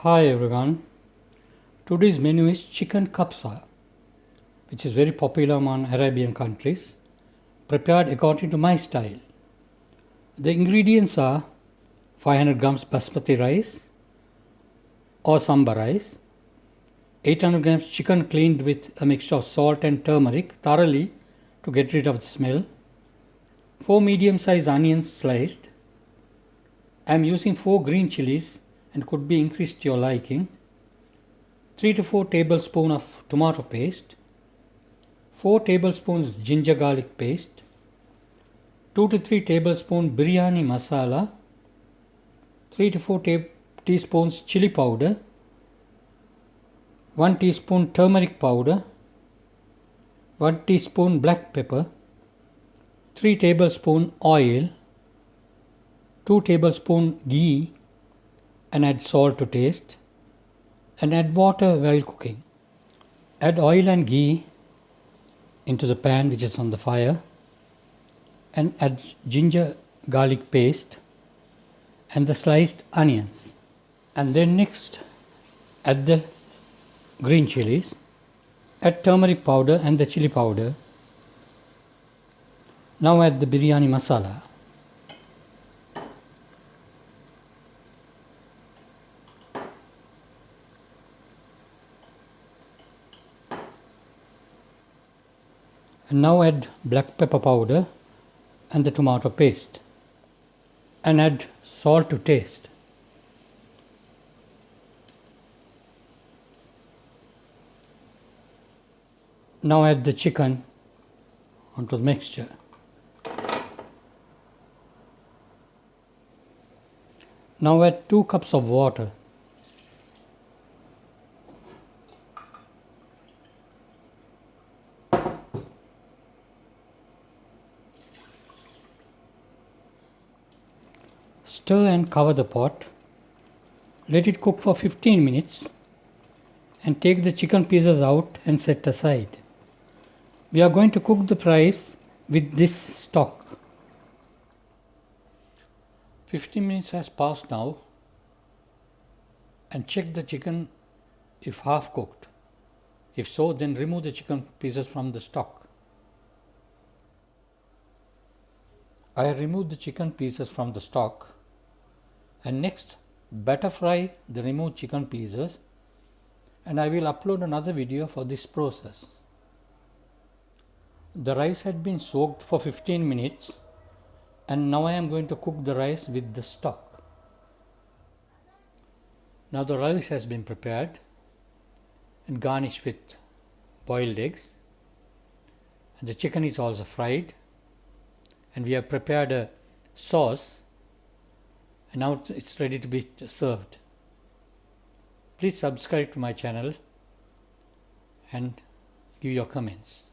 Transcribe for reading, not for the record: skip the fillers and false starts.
Hi everyone. Today's menu is chicken kabsa, which is very popular among Arabian countries, prepared according to my style. The ingredients are 500 grams basmati rice or samba rice, 800 grams chicken cleaned with a mixture of salt and turmeric thoroughly to get rid of the smell, 4 medium sized onions sliced. I am using 4 green chilies and could be increased to your liking. 3 to 4 tablespoons of tomato paste, 4 tablespoons ginger garlic paste, 2 to 3 tablespoons biryani masala, 3 to 4 teaspoons chili powder, 1 teaspoon turmeric powder, 1 teaspoon black pepper, 3 tablespoons oil, 2 tablespoons ghee, and add salt to taste, and add water while cooking. Add oil and ghee into the pan which is on the fire, and add ginger garlic paste and the sliced onions, and then next add the green chilies, add turmeric powder and the chili powder. Now add the biryani masala. And now add black pepper powder and the tomato paste, and add salt to taste. Now add the chicken onto the mixture. Now add 2 cups of water. Stir and cover the pot. Let it cook for 15 minutes and take the chicken pieces out and set aside. We are going to cook the rice with this stock. 15 minutes has passed now, and check the chicken if half cooked. If so, then remove the chicken pieces from the stock. I have removed the chicken pieces from the stock, and next batter fry the removed chicken pieces, and I will upload another video for this process. The rice had been soaked for 15 minutes, and now I am going to cook the rice with the stock. Now the rice has been prepared and garnished with boiled eggs, and the chicken is also fried, and we have prepared a sauce, and now it's ready to be served. Please subscribe to my channel and give your comments.